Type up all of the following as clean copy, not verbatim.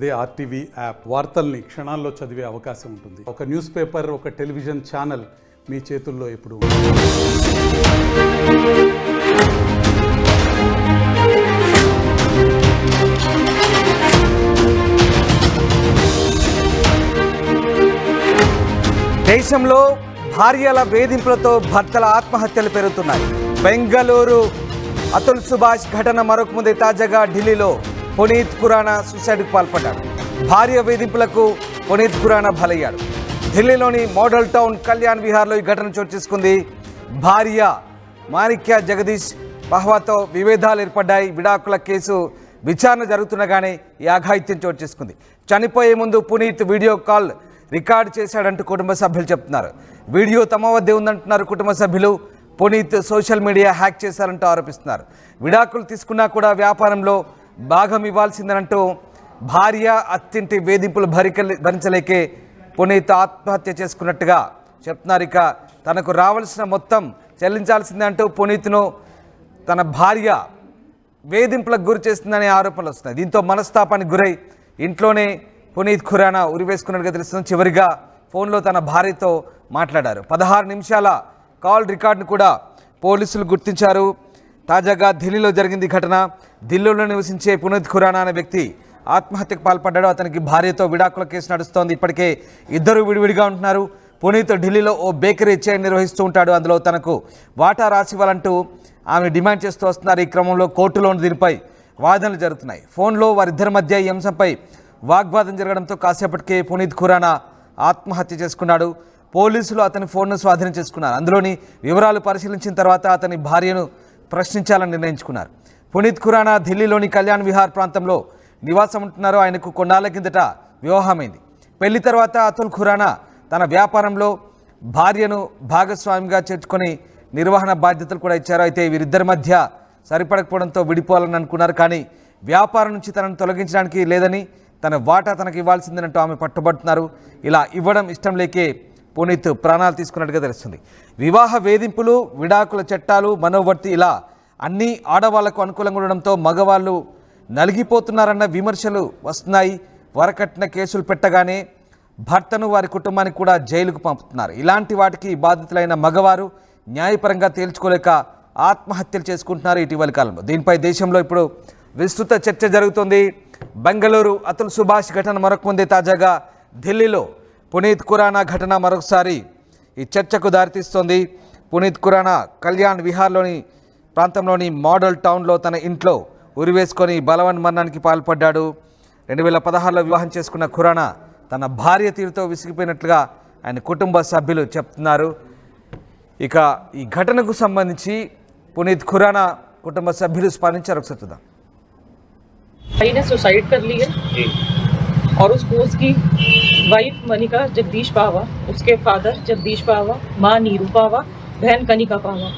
అదే RTV app వార్తల్ని క్షణాల్లో చదివే అవకాశం ఉంటుంది. ఒక న్యూస్ పేపర్, ఒక టెలివిజన్ ఛానల్ మీ చేతుల్లో ఎప్పుడు దేశంలో భార్యల వేధింపులతో భర్తల ఆత్మహత్యలు పెరుగుతున్నాయి. బెంగళూరు అతుల్ సుభాష్ ఘటన మరొక ముందే తాజాగా ఢిల్లీలో పునీత్ ఖురానా సూసైడ్కు పాల్పడ్డాడు. భార్య వేధింపులకు పునీత్ ఖురానా బలయ్యాడు. ఢిల్లీలోని మోడల్ టౌన్ కళ్యాణ్ విహార్లో ఈ ఘటన చోటు చేసుకుంది. భార్య మాణిక్య జగదీష్ పహ్వాతో విభేదాలు ఏర్పడ్డాయి. విడాకుల కేసు విచారణ జరుగుతుండగానే ఈ అఘాయిత్యం చోటు చేసుకుంది. చనిపోయే ముందు పునీత్ వీడియో కాల్ రికార్డు చేశాడంటూ కుటుంబ సభ్యులు చెప్తున్నారు. వీడియో తమ వద్దే ఉందంటున్నారు కుటుంబ సభ్యులు. పునీత్ సోషల్ మీడియా హ్యాక్ చేశారంటూ ఆరోపిస్తున్నారు. విడాకులు తీసుకున్నా కూడా వ్యాపారంలో భాగం ఇవ్వాల్సిందనంటూ భార్య అత్తింటి వేధింపులు భరించలేకే పునీత్ ఆత్మహత్య చేసుకున్నట్టుగా చెప్తున్నారు. ఇక తనకు రావాల్సిన మొత్తం చెల్లించాల్సిందంటూ పునీత్ను తన భార్య వేధింపులకు గురి చేస్తుందనే ఆరోపణలు వస్తున్నాయి. దీంతో మనస్తాపానికి గురై ఇంట్లోనే పునీత్ ఖురానా ఉరివేసుకున్నట్టుగా తెలుస్తుంది. చివరిగా ఫోన్లో తన భార్యతో మాట్లాడారు. 16 నిమిషాల కాల్ రికార్డును కూడా పోలీసులు గుర్తించారు. తాజాగా ఢిల్లీలో జరిగింది ఘటన. ఢిల్లీలో నివసించే పునీత్ ఖురానా అనే వ్యక్తి ఆత్మహత్యకు పాల్పడ్డాడు. అతనికి భార్యతో విడాకుల కేసు నడుస్తోంది. ఇప్పటికే ఇద్దరు విడివిడిగా ఉంటున్నారు. పునీత్ ఢిల్లీలో ఓ బేకరీ చైన్ నిర్వహిస్తూ ఉంటాడు. అందులో తనకు వాటా రాసివ్వాలంటూ ఆమె డిమాండ్ చేస్తూ వస్తున్నారు. ఈ క్రమంలో కోర్టులోని దీనిపై వాదనలు జరుగుతున్నాయి. ఫోన్లో వారిద్దరి మధ్య ఈ అంశంపై వాగ్వాదం జరగడంతో కాసేపటికే పునీత్ ఖురానా ఆత్మహత్య చేసుకున్నాడు. పోలీసులు అతని ఫోన్ను స్వాధీనం చేసుకున్నారు. అందులోని వివరాలు పరిశీలించిన తర్వాత అతని భార్యను ప్రశ్నించాలని నిర్ణయించుకున్నారు. పునీత్ ఖురానా ఢిల్లీలోని కళ్యాణ్ విహార్ ప్రాంతంలో నివాసం ఉంటున్నారు. ఆయనకు కొన్నాళ్ల కిందట వివాహమైంది. పెళ్లి తర్వాత అతుల్ ఖురానా తన వ్యాపారంలో భార్యను భాగస్వామిగా చేర్చుకొని నిర్వహణ బాధ్యతలు కూడా ఇచ్చారు. అయితే వీరిద్దరి మధ్య సరిపడకపోవడంతో విడిపోవాలని అనుకున్నారు. కానీ వ్యాపారం నుంచి తనను తొలగించడానికి లేదని, తన వాటా తనకు ఇవ్వాల్సిందేనంటూ ఆమె పట్టుబడుతున్నారు. ఇలా ఇవ్వడం ఇష్టం లేకే పునీత్ ప్రాణాలు తీసుకున్నట్టుగా తెలుస్తుంది. వివాహ వేధింపులు, విడాకుల చట్టాలు, మనోవర్తి ఇలా అన్నీ ఆడవాళ్లకు అనుకూలంగా ఉండడంతో మగవాళ్ళు నలిగిపోతున్నారన్న విమర్శలు వస్తున్నాయి. వరకట్న కేసులు పెట్టగానే భర్తను వారి కుటుంబానికి కూడా జైలుకు పంపుతున్నారు. ఇలాంటి వాటికి బాధితులైన మగవారు న్యాయపరంగా తేల్చుకోలేక ఆత్మహత్యలు చేసుకుంటున్నారు ఇటీవలి కాలంలో. దీనిపై దేశంలో ఇప్పుడు విస్తృత చర్చ జరుగుతోంది. బెంగళూరు అతుల్ సుభాష్ ఘటన మరొక ముందే తాజాగా ఢిల్లీలో పునీత్ ఖురానా ఘటన మరొకసారి ఈ చర్చకు దారితీస్తోంది. పునీత్ ఖురానా కళ్యాణ్ విహార్లోని ప్రాంతంలోని మోడల్ టౌన్లో తన ఇంట్లో ఉరివేసుకొని బలవన్మరణానికి పాల్పడ్డాడు. 2016లో వివాహం చేసుకున్న ఖురానా తన భార్య తీరుతో విసిగిపోయినట్లుగా ఆయన కుటుంబ సభ్యులు చెప్తున్నారు. ఇక ఈ ఘటనకు సంబంధించి పునీత్ ఖురానా కుటుంబ సభ్యులు స్పందించారు. ఒకసారి చూద్దాం. भाई ने सुसाइड कर ली है और उसको उसकी वाइफ मनिका जगदीश पावा, उसके फादर जगदीश पावा, माँ नीरू पावा, बहन कनिका पावा,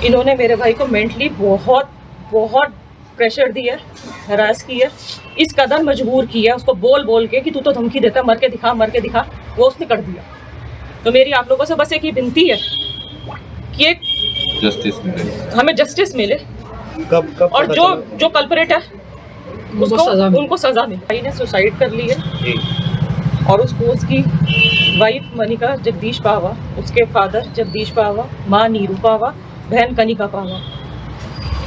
इन्होंने मेरे भाई को मेंटली बहुत बहुत प्रेशर दिया, हरास किया, इस कदर मजबूर किया उसको बोल बोल के कि तू तो धमकी देता, मर के दिखा, वो उसने कर दिया. तो मेरी आप लोगों से बस एक ही विनती है कि एक जस्टिस मिले, हमें जस्टिस मिले. कब और जो कल्परेट है उनको सजा मिले. भाई ने सुसाइड कर ली है और उसको उसकी वाइफ मनिका जगदीश पावा, उसके फादर जगदीश पावा, माँ नीरू पावा, बहन कनिका पावा,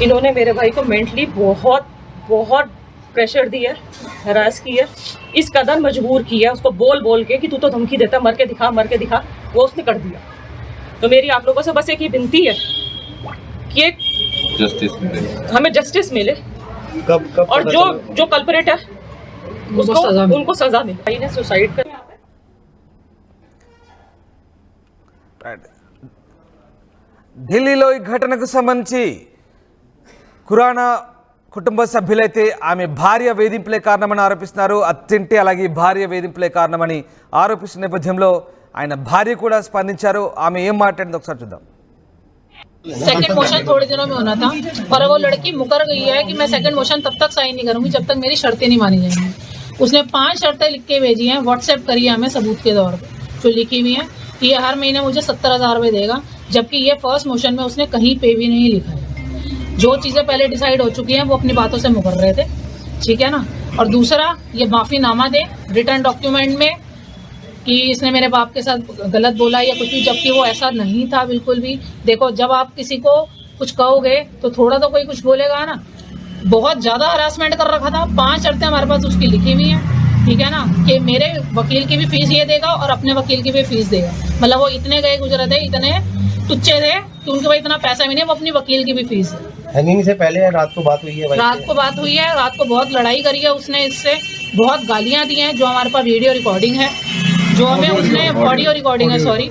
इन्होंने मेरे भाई को मेंटली बहुत बहुत प्रेशर दिया, हरास किया, इस कदर मजबूर किया उसको बोल बोल के कि तू तो धमकी देता, मर के दिखा, वो उसने कर दिया. तो मेरी आप लोगों से बस एक ही विनती है कि एक जस्टिस मिले, हमें जस्टिस मिले. कब और जो कल्परेट है उनको सजा मिले. भाई ने सुसाइड कर ఢిల్లీలో ఈ ఘటనకు సంబంధించి ఖురానా కుటుంబ సభ్యులైతే ఆమె భార్య వేధింపులే కారణమని ఆరోపిస్తున్నారు. అత్తింటి అలాగే భార్య వేధింపులే కారణమని ఆరోపిస్తున్న నేపథ్యంలో ఆయన భార్య కూడా స్పందించారు. ఆమె ఏం మాట్లాడిందో ఒకసారి చూద్దాం. सेकंड मोशन थोड़े दिनों में होना था पर वो लड़की मुकर गई है कि मैं सेकंड मोशन तब तक साइन नहीं करूंगी जब तक मेरी शर्तें नहीं मानी जाएंगी. उसने 5 शर्तें लिख के भेजी हैं, व्हाट्सएप करी है हमें सबूत के तौर पे, जो लिखी हुई है कि ये हर महीने मुझे 70,000 रुपये देगा, जबकि ये फर्स्ट मोशन में उसने कहीं पे भी नहीं लिखा है. जो चीजें पहले डिसाइड हो चुकी हैं वो अपनी बातों से मुकर रहे थे. ठीक है ना। और दूसरा ये माफीनामा दे रिटर्न डॉक्यूमेंट में कि इसने मेरे बाप के साथ गलत बोला या कुछ भी, जबकि वो ऐसा नहीं था बिल्कुल भी। देखो जब आप किसी को कुछ कहोगे तो थोड़ा तो कोई कुछ बोलेगा ना। बहुत ज्यादा हरासमेंट कर रखा था, 5 शर्तें हमारे पास उसकी लिखी हुई हैं, ठीक है ना, कि मेरे वकील की भी फीस ये देगा और अपने वकील की भी फीस देगा। मतलब वो इतने गए गुजरे थे, इतने तुच्छे थे कि उनके पास इतना पैसा भी नहीं, वो अपनी वकील की भी फीस है। हैंगिंग से पहले रात को बात हुई है? रात को बात हुई है, रात को बहुत लड़ाई करी है उसने इससे, बहुत गालियां दी हैं, जो हमारे पास वीडियो रिकॉर्डिंग है, जो हमें उसने ऑडियो रिकॉर्डिंग है सॉरी,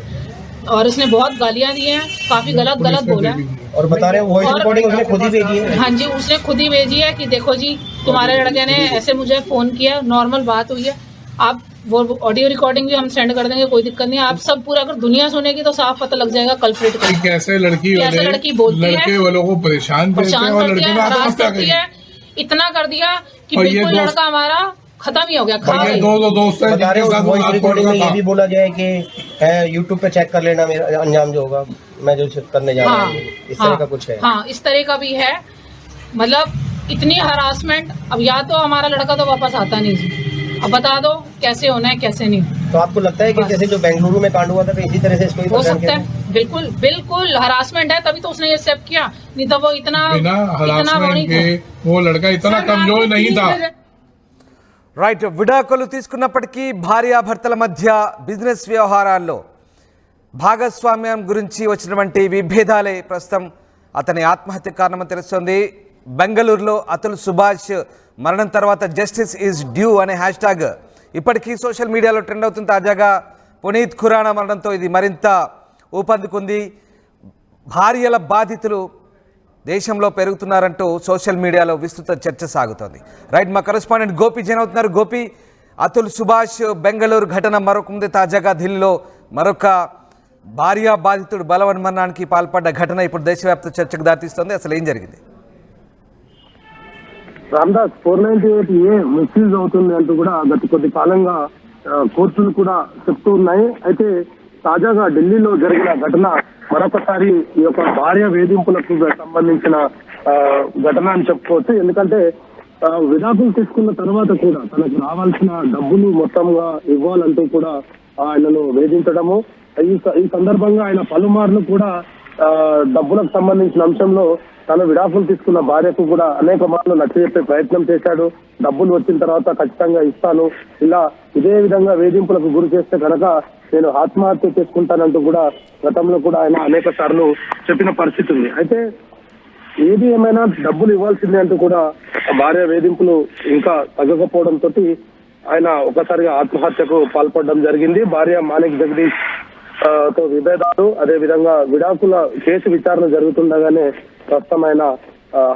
और उसने बहुत गालियां दी हैं, काफी गलत बोला है। और बता रहे हैं वॉइस रिकॉर्डिंग उसने खुद ही भेजी है? हाँ जी, उसने खुद ही भेजी है कि देखो जी तुम्हारे लड़के ने ऐसे मुझे फोन किया, नॉर्मल बात हुई है। आप वो ऑडियो रिकॉर्डिंग भी हम सेंड कर देंगे, कोई दिक्कत नहीं है। आप सब पूरा अगर दुनिया सुनेगी तो साफ पता लग जाएगा कल्प्रिट का। कैसे लड़की बोलती है, लड़के वालों को परेशान करती है, हरास करती है, इतना कर दिया कि बिल्कुल लड़का हमारा खत्म ही हो गया, खा गई। दोस्त वॉइस रिकॉर्डिंग में ये भी बोला गया है कि यूट्यूब पे चेक कर लेना मेरा अंजाम जो होगा, मैं जो करने जा रहा हूँ, इस तरह का कुछ है। हाँ, इस तरह का भी है। मतलब इतनी हरासमेंट। अब या तो हमारा लड़का तो वापस आता नहीं जी, अब बता दो कैसे होना है कैसे नहीं। तो आपको लगता है कि जैसे जो बेंगलुरु में कांड हुआ था तो इसी तरह से इसको हो सकता है? बिल्कुल बिल्कुल हरासमेंट है, तभी तो उसने ये एक्सेप्ट किया, नहीं तो वो इतना हरासमेंट के वो लड़का इतना कमजोर नहीं था। రైట్, విడాకులు తీసుకున్నప్పటికీ భార్యాభర్తల మధ్య బిజినెస్ వ్యవహారాల్లో భాగస్వామ్యం గురించి వచ్చినటువంటి విభేదాలే ప్రస్తుతం అతని ఆత్మహత్య కారణమని తెలుస్తోంది. బెంగళూరులో అతుల్ సుభాష్ మరణం తర్వాత జస్టిస్ ఈజ్ డ్యూ అనే హ్యాష్ ట్యాగ్ ఇప్పటికీ సోషల్ మీడియాలో ట్రెండ్ అవుతుంది. తాజాగా పునీత్ ఖురానా మరణంతో ఇది మరింత ఊపందుకుంది. భార్యల బాధితులు దేశంలో పెరుగుతున్నారంటూ సోషల్ మీడియాలో విస్తృత చర్చ సాగుతోంది. రైట్, మా కరెస్పాండెంట్ గోపి జైన్ అవుతున్నారు. గోపి, అతుల్ సుభాష్ బెంగళూరు ఘటన మరొక ముందే తాజాగా ఢిల్లీలో మరొక భార్యా బాధితుడు బలవన్మరణానికి పాల్పడ్డ ఘటన ఇప్పుడు దేశవ్యాప్త చర్చకు దారితీస్తోంది. అసలు ఏం జరిగింది? రామ్దాస్ 498A మిస్యూజ్ అవుతుంది అంటూ కూడా గత కొద్ది కాలంగా కోర్టులు కూడా చెప్తూ ఉన్నాయి. అయితే తాజాగా ఢిల్లీలో జరిగిన ఘటన మరొకసారి ఈ యొక్క భార్య వేధింపులకు సంబంధించిన ఘటన అని చెప్పుకోవచ్చు. ఎందుకంటే విడాకులు తీసుకున్న తర్వాత కూడా తనకు రావాల్సిన డబ్బులు మొత్తంగా ఇవ్వాలంటూ కూడా ఆయనను వేధించడము, ఈ సందర్భంగా ఆయన పలుమార్లు కూడా డబ్బులకు సంబంధించిన అంశంలో తను విడాకులు తీసుకున్న భార్యకు కూడా అనేక మార్లు నచ్చజెప్పే ప్రయత్నం చేశాడు. డబ్బులు వచ్చిన తర్వాత ఖచ్చితంగా ఇస్తాను, ఇలా ఇదే విధంగా వేధింపులకు గురి చేస్తే కనుక నేను ఆత్మహత్య చేసుకుంటానంటూ కూడా గతంలో కూడా ఆయన అనేక సార్లు చెప్పిన పరిస్థితి ఉంది. అయితే ఏది ఏమైనా డబ్బులు ఇవ్వాల్సిందే అంటూ కూడా భార్య వేధింపులు ఇంకా తగ్గకపోవడంతో ఆయన ఒకసారిగా ఆత్మహత్యకు పాల్పడడం జరిగింది. భార్య మాణిక్ జగదీష్ తో విభేదాలు, అదే విధంగా విడాకుల కేసు విచారణ జరుగుతుండగానే ప్రస్తుతం ఆయన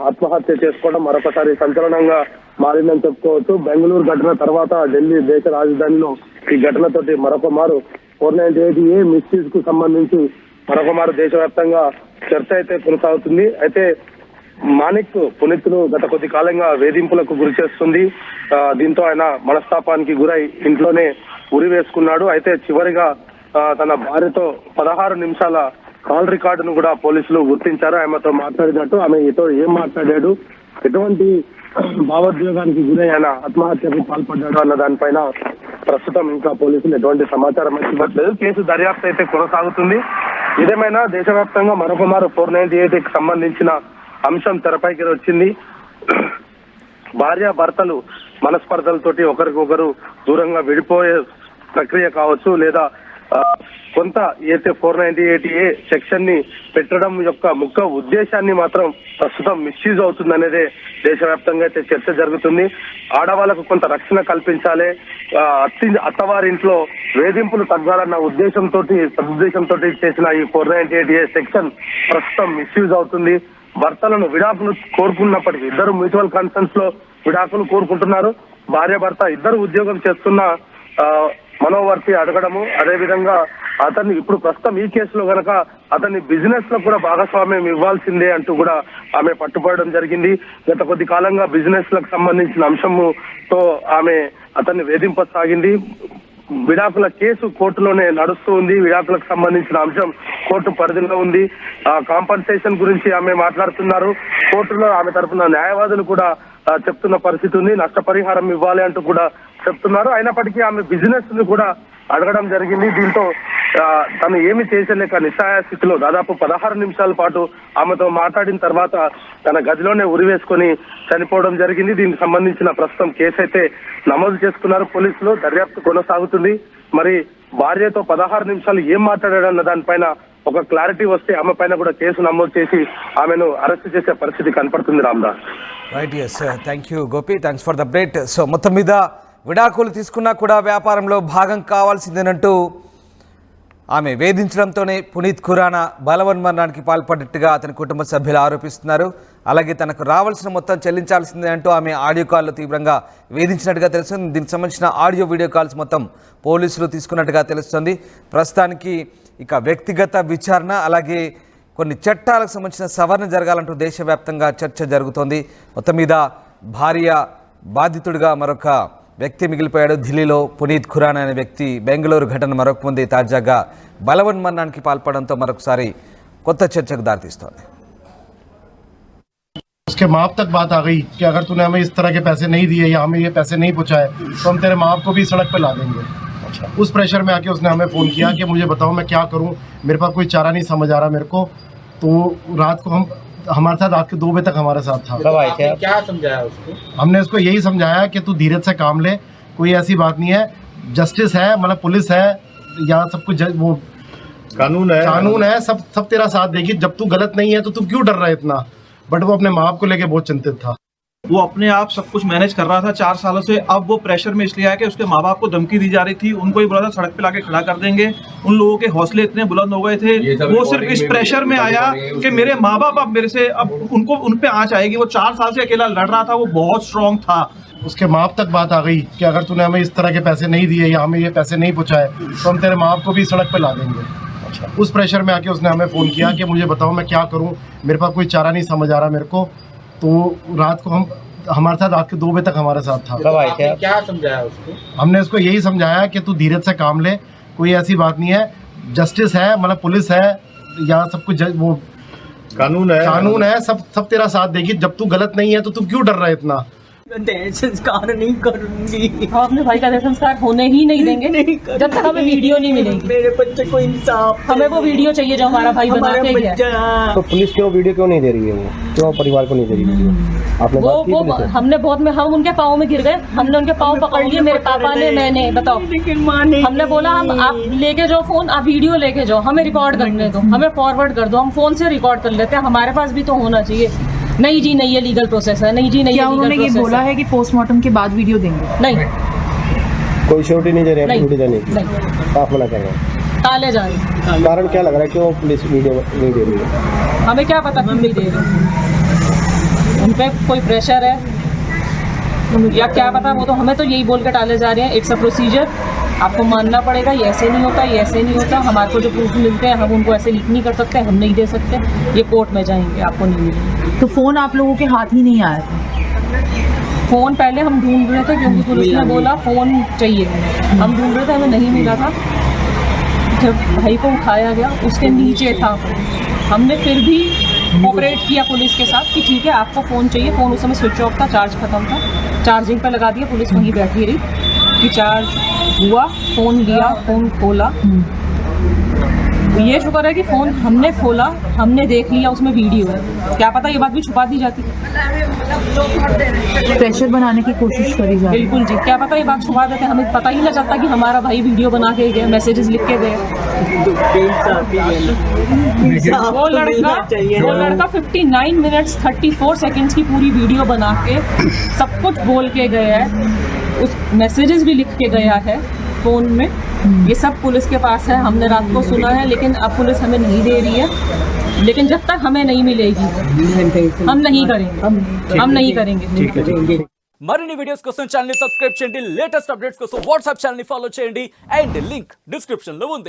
ఆత్మహత్య చేసుకోవడం మరొకసారి సంచలనంగా మారిందని చెప్పుకోవచ్చు. బెంగళూరు ఘటన తర్వాత ఢిల్లీ దేశ రాజధానిలో ఈ ఘటనతోటి మరొక మారు 498A మిస్యూజ్ కు సంబంధించి మరొక మారు దేశవ్యాప్తంగా చర్చ అయితే కొనసాగుతుంది. అయితే మాణిక్ పునీత్ను గత కొద్ది కాలంగా వేధింపులకు గురి చేస్తుంది. దీంతో ఆయన మనస్తాపానికి గురై ఇంట్లోనే ఉరి వేసుకున్నాడు. అయితే చివరిగా తన భార్యతో 16 నిమిషాల కాల్ రికార్డును కూడా పోలీసులు గుర్తించారు. ఆమెతో మాట్లాడినట్టు, ఆమె ఇతో ఏం మాట్లాడాడు, ఎటువంటి భావోద్వేగానికి గురై ఆయన ఆత్మహత్యకు పాల్పడ్డాడు అన్న దానిపైన ప్రస్తుతం ఇంకా పోలీసులు ఎటువంటి సమాచారం ఇవ్వట్లేదు. కేసు దర్యాప్తు అయితే కొనసాగుతుంది. ఇదేమైనా దేశవ్యాప్తంగా మరొక మారు 498కి సంబంధించిన అంశం తెరపైకి వచ్చింది. భార్య భర్తలు మనస్పర్ధలతోటి ఒకరికొకరు దూరంగా విడిపోయే ప్రక్రియ కావచ్చు, లేదా కొంత అయితే 498A సెక్షన్ ని పెట్టడం యొక్క ముఖ్య ఉద్దేశాన్ని మాత్రం ప్రస్తుతం మిస్యూజ్ అవుతుందనేదే దేశవ్యాప్తంగా అయితే చర్చ జరుగుతుంది. ఆడవాళ్లకు కొంత రక్షణ కల్పించాలి, అత్తవారింట్లో వేధింపులు తగ్గాలన్న సదుద్దేశంతో చేసిన ఈ 498A సెక్షన్ ప్రస్తుతం మిస్యూజ్ అవుతుంది. భర్తలను విడాకులు కోరుకున్నప్పటికీ ఇద్దరు మ్యూచువల్ కన్సర్న్స్ లో విడాకులు కోరుకుంటున్నారు. భార్య భర్త ఇద్దరు ఉద్యోగం చేస్తున్న మనోవర్తి అడగడము, అదేవిధంగా అతన్ని ఇప్పుడు ప్రస్తుతం ఈ కేసులో గనక అతన్ని బిజినెస్ లో కూడా భాగస్వామ్యం ఇవ్వాల్సిందే అంటూ కూడా ఆమె పట్టుబడడం జరిగింది. గత కొద్ది కాలంగా బిజినెస్ లకు సంబంధించిన అంశముతో ఆమె అతన్ని వేధింపసాగింది. విడాకుల కేసు కోర్టులోనే నడుస్తూ ఉంది. విడాకులకు సంబంధించిన అంశం కోర్టు పరిధిలో ఉంది. కాంపన్సేషన్ గురించి ఆమె మాట్లాడుతున్నారు. కోర్టులో ఆమె తరఫున న్యాయవాదులు కూడా చెప్తున్న పరిస్థితి ఉంది. నష్టపరిహారం ఇవ్వాలి అంటూ కూడా చెప్తున్నారు. అయినప్పటికీ ఆమె బిజినెస్ ని కూడా అడగడం జరిగింది. దీంతో తను ఏమి చేసలేక నిస్సహాయ స్థితిలో దాదాపు 16 నిమిషాల పాటు ఆమెతో మాట్లాడిన తర్వాత తన గదిలోనే ఉరివేసుకొని చనిపోవడం జరిగింది. దీనికి సంబంధించిన ప్రస్తుతం కేసు అయితే నమోదు చేసుకున్నారు పోలీసులు. దర్యాప్తు కొనసాగుతుంది. మరి భార్యతో 16 నిమిషాలు ఏం మాట్లాడాడన్న దానిపైన ఒక క్లారిటీ వస్తే ఆమె పైన కూడా కేసు నమోదు చేసి ఆమెను అరెస్ట్ చేసే పరిస్థితి కనపడుతుంది. Ramdas. Right, yes, thank you Gopi, thanks for the update. So మొత్తం మీద విడాకులు తీసుకున్నా కూడా వ్యాపారంలో భాగం కావాల్సిందేనంటూ ఆమె వేధించడంతోనే పునీత్ ఖురానా బలవన్మరణానికి పాల్పడ్డట్టుగా అతని కుటుంబ సభ్యులు ఆరోపిస్తున్నారు. అలాగే తనకు రావాల్సిన మొత్తం చెల్లించాల్సిందే అంటూ ఆమె ఆడియో కాల్లో తీవ్రంగా వేధించినట్టుగా తెలుస్తుంది. దీనికి సంబంధించిన ఆడియో వీడియో కాల్స్ మొత్తం పోలీసులు తీసుకున్నట్టుగా తెలుస్తుంది. ప్రస్తుతానికి ఇక వ్యక్తిగత విచారణ అలాగే కొన్ని చట్టాలకు సంబంధించిన సవరణ జరగాలంటూ దేశవ్యాప్తంగా చర్చ జరుగుతోంది. మొత్తం మీద భార్య బాధితుడిగా మరొక వ్యక్తి మిగిలిపోయాడు. ఢిల్లీలో పునీత్ ఖురానా అనే వ్యక్తి బెంగళూరు ఘటన మరొక ముందే తాజాగా బలవన్మరణానికి పాల్పడడంతో మరొకసారి కొత్త చర్చకు దారితీస్తోంది. उसके माँ बाप तक बात आ गई कि अगर तूने हमें इस तरह के पैसे नहीं दिए या हमें ये पैसे नहीं पहुँचाए तो हम तेरे माँ बाप को भी सड़क पे ला देंगे। उस प्रेशर में आके उसने हमें फ़ोन किया कि मुझे बताओ मैं क्या करूँ, मेरे पास कोई चारा नहीं समझ आ रहा मेरे को। तो रात को हमारे साथ रात के 2 बजे तक हमारे साथ था। कब आए थे? क्या समझाया उसको? हमने उसको यही समझाया कि तू धीरज से काम ले, कोई ऐसी बात नहीं है, जस्टिस है, मतलब पुलिस है, यहाँ सब कुछ वो कानून है, सब तेरा साथ देगी। जब तू गलत नहीं है तो तू क्यों डर रहा है इतना? बट वो अपने माँ बाप को लेके बहुत चिंतित था। वो अपने आप सब कुछ मैनेज कर रहा था 4 सालों से। अब वो प्रेशर में इसलिए आया कि उसके माँ बाप को धमकी दी जा रही थी, उनको ही बोला था सड़क पे लाके खड़ा कर देंगे। उन लोगों के हौसले इतने बुलंद हो गए थे, वो सिर्फ इस प्रेशर में आया कि मेरे माँ बाप अब मेरे से अब उन पे आँच आएगी। वो 4 साल से अकेला लड़ रहा था, वो बहुत स्ट्रॉन्ग था। उसके माँ बाप तक बात आ गई कि अगर तूने हमें इस तरह के पैसे नहीं दिए या हमें ये पैसे नहीं पहुँचाए तो हम तेरे माँ बाप को भी सड़क पे ला देंगे। उस प्रेशर में आके उसने हमें फ़ोन किया कि मुझे बताओ मैं क्या करूँ, मेरे पास कोई चारा नहीं समझ आ रहा मेरे को। तो रात को हमारे साथ रात के 2 बजे तक हमारे साथ था। कब आए थे? क्या समझाया उसको? हमने उसको यही समझाया कि तू धीरज से काम ले, कोई ऐसी बात नहीं है, जस्टिस है, मतलब पुलिस है, यहाँ सब कुछ वो कानून है, सब तेरा साथ देगी। जब तू गलत नहीं है तो तू क्यों डर रहा है इतना? संस्कार नहीं करूंगी। हम अपने भाई का संस्कार होने ही नहीं देंगे जब तक हमें वीडियो नहीं मिलेगी। मेरे बच्चे को इंसाफ, हमें वो वीडियो चाहिए जो हमारा भाई बना के गया। तो पुलिस क्यों वीडियो क्यों नहीं दे रही है? वो क्यों परिवार को नहीं दे रही वीडियो? आपने बात की? हमने बहुत में हम उनके पाँव में गिर गए, हमने उनके पाँव पकड़ लिए, मेरे पापा ने, मैंने। बताओ, हमने बोला हम आप लेके जाओ फोन, आप वीडियो लेके जाओ, हमें रिकॉर्ड करने दो, हमें फॉरवर्ड कर दो, हम फोन से रिकॉर्ड कर लेते हैं, हमारे पास भी तो होना चाहिए। नहीं जी नहीं, ये लीगल प्रोसेस है। नहीं जी नहीं, क्या उन्होंने ये बोला है कि पोस्टमार्टम के बाद वीडियो देंगे? नहीं, कोई श्योरिटी नहीं दे रहे हैं वीडियो देने की? नहीं, आप मना कर रहे हैं? टाले जा रहे हैं। कारण क्या लग रहा है कि वो पुलिस वीडियो नहीं दे रही है? हमें क्या पता क्यों नहीं दे रहे, उन पे कोई प्रेशर है या क्या पता। वो तो हमें तो यही बोल के टाले जा रहे हैं, इट्स अ प्रोसीजर, आपको मानना पड़ेगा, ये ऐसे नहीं होता, ये ऐसे नहीं होता। हमारे को जो प्रूफ मिलते हैं हम उनको ऐसे लीक नहीं कर सकते, हम नहीं दे सकते, ये कोर्ट में जाएंगे, आपको नहीं मिलेंगे। तो फोन आप लोगों के हाथ ही नहीं आया था? फ़ोन पहले हम ढूंढ रहे थे क्योंकि पुलिस ने बोला फ़ोन चाहिए, हम ढूंढ रहे थे, हमें नहीं मिला था। जब भाई को उठाया गया उसके नीचे था, हमने फिर भी कोऑपरेट किया पुलिस के साथ कि ठीक है आपको फ़ोन चाहिए। फ़ोन उस समय स्विच ऑफ था, चार्ज ख़त्म था, चार्जिंग पर लगा दिया, पुलिस वहीं बैठी रही कि चार्ज हुआ, फ़ोन लिया, फ़ोन खोला। ये शुक्र है कि फ़ोन हमने खोला, हमने देख लिया, उसमें वीडियो है, क्या पता ये बात भी छुपा दी जाती। प्रेशर बनाने की कोशिश करी जा रही है। बिल्कुल जी, क्या पता ये बात छुपा देते, हमें पता ही ना चलता कि हमारा भाई वीडियो बना के गया, मैसेजेस लिख के गए। वो लड़का 59 मिनट्स 34 सेकंड्स की पूरी वीडियो बना के सब कुछ बोल के गया है, उस मैसेजेस भी लिख के गया है फ़ोन में। ये सब पुलिस के पास है, हमने रात को सुना है, लेकिन अब पुलिस हमें नहीं दे रही है। लेकिन जब तक हमें नहीं मिलेगी हम नहीं करेंगे, हम नहीं करेंगे। మరిన్ని వీడియోస్ కోసం ఛానల్ ని సబ్స్క్రైబ్ చేయండి, లేటెస్ట్ అప్డేట్స్ కోసం వాట్సాప్ ఛానల్ ని ఫాలో చేయండి అండ్ లింక్ డిస్క్రిప్షన్ లో ఉంది।